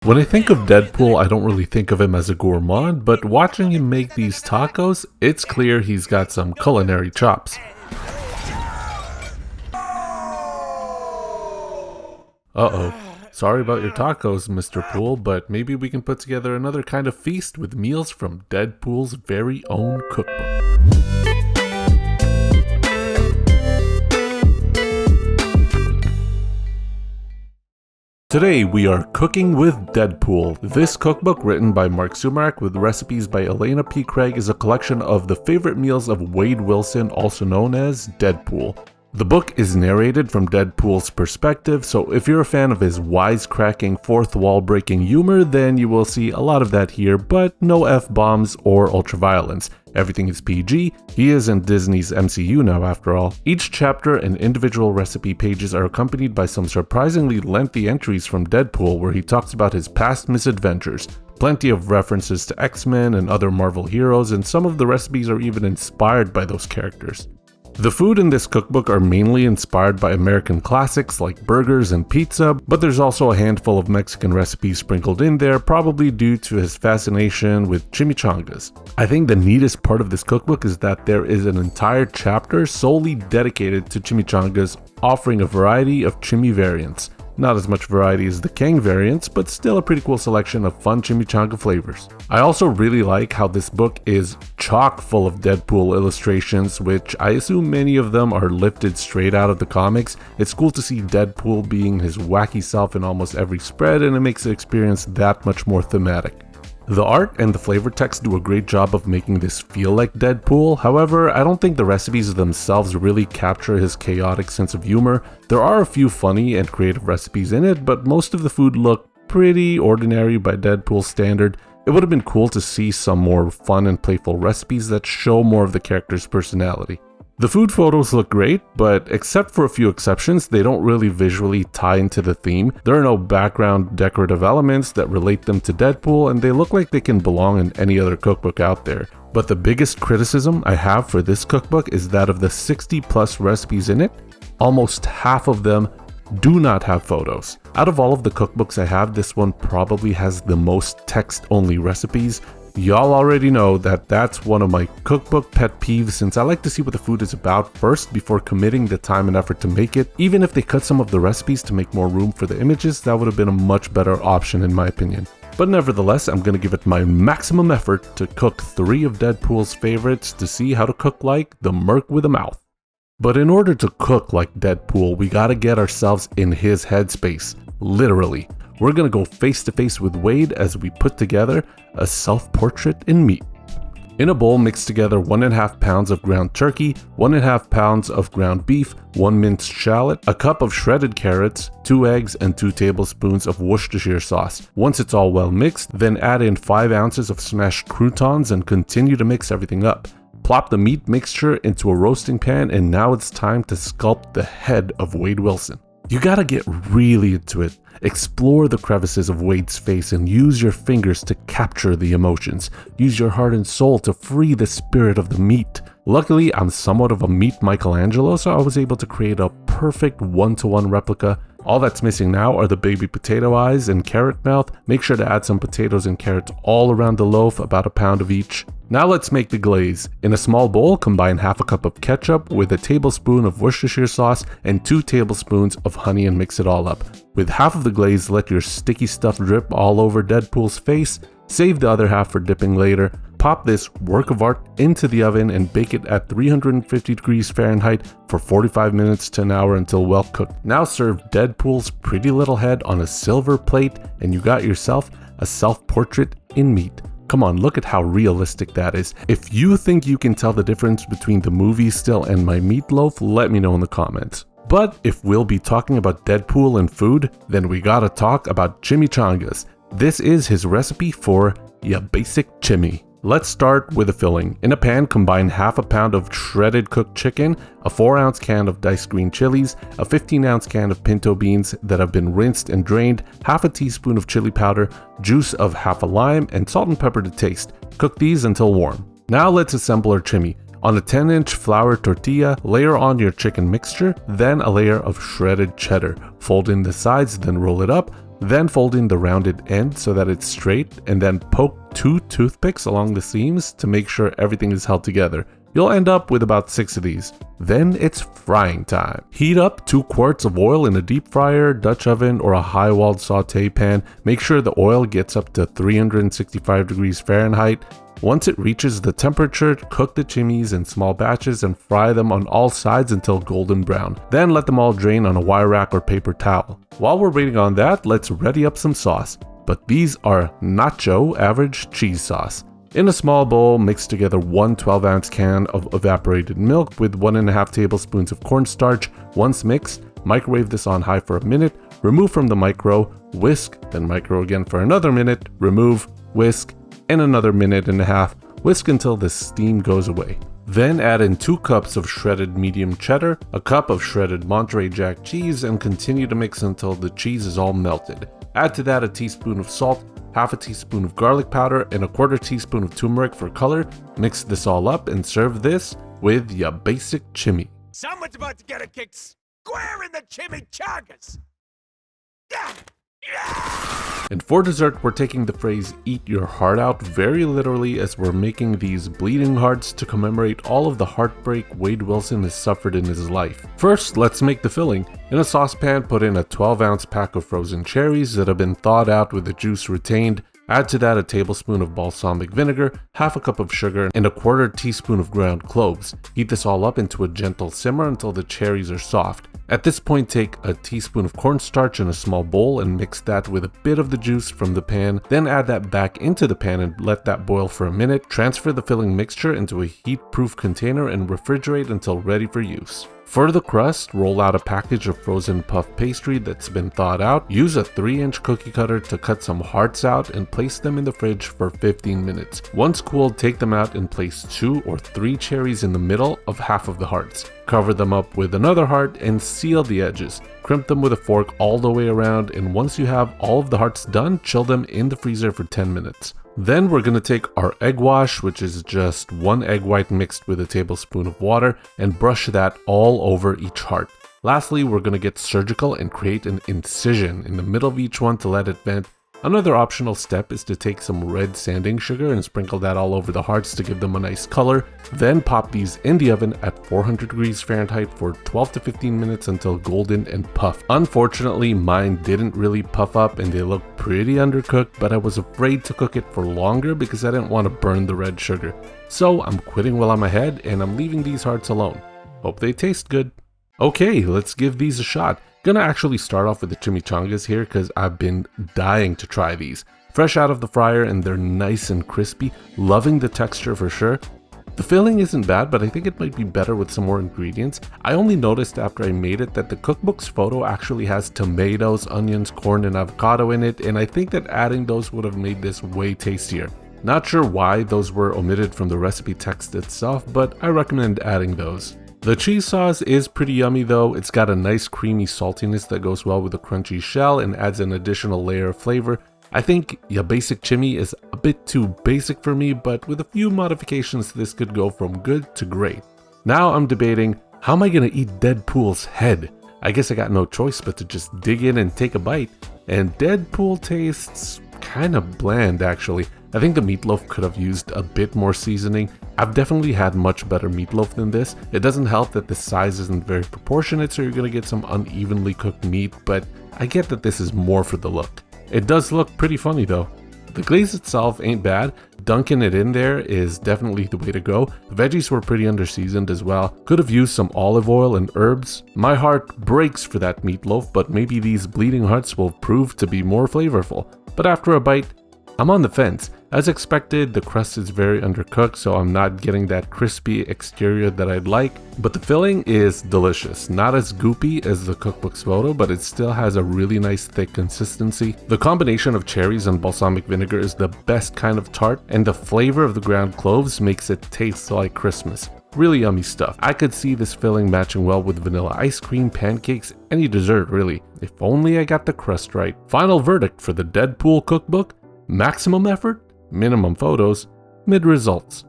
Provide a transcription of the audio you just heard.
When I think of Deadpool, I don't really think of him as a gourmand, but watching him make these tacos, it's clear he's got some culinary chops. Uh-oh. Sorry about your tacos, Mr. Pool, but maybe we can put together another kind of feast with meals from Deadpool's very own cookbook. Today we are cooking with Deadpool. This cookbook, written by Mark Sumarak with recipes by Elena P. Craig, is a collection of the favorite meals of Wade Wilson, also known as Deadpool. The book is narrated from Deadpool's perspective, so if you're a fan of his wisecracking, fourth wall breaking humor, then you will see a lot of that here, but no F-bombs or ultraviolence. Everything is PG. He is in Disney's MCU now, after all. Each chapter and individual recipe pages are accompanied by some surprisingly lengthy entries from Deadpool where he talks about his past misadventures. Plenty of references to X-Men and other Marvel heroes, and some of the recipes are even inspired by those characters. The food in this cookbook are mainly inspired by American classics like burgers and pizza, but there's also a handful of Mexican recipes sprinkled in there, probably due to his fascination with chimichangas. I think the neatest part of this cookbook is that there is an entire chapter solely dedicated to chimichangas, offering a variety of chimi variants. Not as much variety as the Kang variants, but still a pretty cool selection of fun chimichanga flavors. I also really like how this book is chock full of Deadpool illustrations, which I assume many of them are lifted straight out of the comics. It's cool to see Deadpool being his wacky self in almost every spread, and it makes the experience that much more thematic. The art and the flavor text do a great job of making this feel like Deadpool. However, I don't think the recipes themselves really capture his chaotic sense of humor. There are a few funny and creative recipes in it, but most of the food look pretty ordinary by Deadpool's standard. It would have been cool to see some more fun and playful recipes that show more of the character's personality. The food photos look great, but except for a few exceptions, they don't really visually tie into the theme. There are no background decorative elements that relate them to Deadpool, and they look like they can belong in any other cookbook out there. But the biggest criticism I have for this cookbook is that of the 60 plus recipes in it, almost half of them do not have photos. Out of all of the cookbooks I have, this one probably has the most text-only recipes. Y'all already know that that's one of my cookbook pet peeves, since I like to see what the food is about first before committing the time and effort to make it. Even if they cut some of the recipes to make more room for the images, that would have been a much better option in my opinion. But nevertheless, I'm gonna give it my maximum effort to cook 3 of Deadpool's favorites to see how to cook like the Merc with a mouth. But in order to cook like Deadpool, we gotta get ourselves in his headspace, literally. We're gonna go face to face with Wade as we put together a self-portrait in meat. In a bowl, mix together 1.5 pounds of ground turkey, 1.5 pounds of ground beef, 1 minced shallot, a cup of shredded carrots, 2 eggs, and 2 tablespoons of Worcestershire sauce. Once it's all well mixed, then add in 5 ounces of smashed croutons and continue to mix everything up. Plop the meat mixture into a roasting pan, and now it's time to sculpt the head of Wade Wilson. You gotta get really into it. Explore the crevices of Wade's face and use your fingers to capture the emotions. Use your heart and soul to free the spirit of the meat. Luckily, I'm somewhat of a meat Michelangelo, so I was able to create a perfect one-to-one replica. All that's missing now are the baby potato eyes and carrot mouth. Make sure to add some potatoes and carrots all around the loaf, about 1 pound of each. Now let's make the glaze. In a small bowl, combine half a cup of ketchup with a tablespoon of Worcestershire sauce and 2 tablespoons of honey and mix it all up. With half of the glaze, let your sticky stuff drip all over Deadpool's face. Save the other half for dipping later. Pop this work of art into the oven and bake it at 350 degrees Fahrenheit for 45 minutes to an hour until well cooked. Now serve Deadpool's pretty little head on a silver plate, and you got yourself a self-portrait in meat. Come on, look at how realistic that is. If you think you can tell the difference between the movie still and my meatloaf, let me know in the comments. But if we'll be talking about Deadpool and food, then we gotta talk about chimichangas. This is his recipe for ya basic chimi. Let's start with the filling. In a pan, combine half a pound of shredded cooked chicken, a 4-ounce can of diced green chilies, a 15-ounce can of pinto beans that have been rinsed and drained, half a teaspoon of chili powder, juice of half a lime, and salt and pepper to taste. Cook these until warm. Now let's assemble our chimi. On a 10-inch flour tortilla, layer on your chicken mixture, then a layer of shredded cheddar. Fold in the sides, then roll it up. then folding the rounded end so that it's straight, and then poke 2 toothpicks along the seams to make sure everything is held together. You'll end up with about 6 of these. Then it's frying time. Heat up 2 quarts of oil in a deep fryer, Dutch oven, or a high-walled saute pan. Make sure the oil gets up to 365 degrees Fahrenheit. Once it reaches the temperature, cook the chimis in small batches and fry them on all sides until golden brown. Then let them all drain on a wire rack or paper towel. While we're waiting on that, let's ready up some sauce. But these are nacho average cheese sauce. In a small bowl, mix together 1 12-ounce can of evaporated milk with 1.5 tablespoons of cornstarch. Once mixed, microwave this on high for a minute, remove from the micro, whisk, then micro again for another minute, remove, whisk, and another minute and a half, whisk until the steam goes away. Then add in 2 cups of shredded medium cheddar, a cup of shredded Monterey Jack cheese, and continue to mix until the cheese is all melted. Add to that a teaspoon of salt, half a teaspoon of garlic powder, and a 1/4 teaspoon of turmeric for color. Mix this all up and serve this with your basic chimi. Someone's about to get a kick square in the chimichangas! Yeah! And for dessert, we're taking the phrase "eat your heart out" very literally, as we're making these bleeding hearts to commemorate all of the heartbreak Wade Wilson has suffered in his life. First, let's make the filling. In a saucepan, put in a 12-ounce pack of frozen cherries that have been thawed out with the juice retained. Add to that a tablespoon of balsamic vinegar, half a cup of sugar, and a 1/4 teaspoon of ground cloves. Heat this all up into a gentle simmer until the cherries are soft. At this point, take a teaspoon of cornstarch in a small bowl and mix that with a bit of the juice from the pan. Then add that back into the pan and let that boil for a minute. Transfer the filling mixture into a heat-proof container and refrigerate until ready for use. For the crust, roll out a package of frozen puff pastry that's been thawed out. Use a 3-inch cookie cutter to cut some hearts out and place them in the fridge for 15 minutes. Once cooled, take them out and place 2 or 3 cherries in the middle of half of the hearts. Cover them up with another heart and seal the edges. Crimp them with a fork all the way around, and once you have all of the hearts done, chill them in the freezer for 10 minutes. Then we're going to take our egg wash, which is just 1 egg white mixed with a tablespoon of water, and brush that all over each heart. Lastly, we're going to get surgical and create an incision in the middle of each one to let it vent. Another optional step is to take some red sanding sugar and sprinkle that all over the hearts to give them a nice color. Then pop these in the oven at 400 degrees Fahrenheit for 12 to 15 minutes until golden and puffed. Unfortunately, mine didn't really puff up and they look pretty undercooked, but I was afraid to cook it for longer because I didn't want to burn the red sugar. So I'm quitting while I'm ahead and I'm leaving these hearts alone. Hope they taste good. Okay, let's give these a shot. Gonna actually start off with the chimichangas here because I've been dying to try these. Fresh out of the fryer and they're nice and crispy, loving the texture for sure. The filling isn't bad, but I think it might be better with some more ingredients. I only noticed after I made it that the cookbook's photo actually has tomatoes, onions, corn, and avocado in it, and I think that adding those would have made this way tastier. Not sure why those were omitted from the recipe text itself, but I recommend adding those. The cheese sauce is pretty yummy though. It's got a nice creamy saltiness that goes well with the crunchy shell and adds an additional layer of flavor. I think your basic chimi is a bit too basic for me, but with a few modifications this could go from good to great. Now I'm debating, how am I gonna eat Deadpool's head? I guess I got no choice but to just dig in and take a bite. And Deadpool tastes kinda bland actually. I think the meatloaf could have used a bit more seasoning. I've definitely had much better meatloaf than this. It doesn't help that the size isn't very proportionate, so you're gonna get some unevenly cooked meat, but I get that this is more for the look. It does look pretty funny though. The glaze itself ain't bad. Dunking it in there is definitely the way to go. The veggies were pretty underseasoned as well. Could have used some olive oil and herbs. My heart breaks for that meatloaf, but maybe these bleeding hearts will prove to be more flavorful. But after a bite, I'm on the fence. As expected, the crust is very undercooked, so I'm not getting that crispy exterior that I'd like, but the filling is delicious. Not as goopy as the cookbook's photo, but it still has a really nice thick consistency. The combination of cherries and balsamic vinegar is the best kind of tart, and the flavor of the ground cloves makes it taste like Christmas. Really yummy stuff. I could see this filling matching well with vanilla ice cream, pancakes, any dessert really. If only I got the crust right. Final verdict for the Deadpool cookbook: maximum effort, minimum photos, mid results.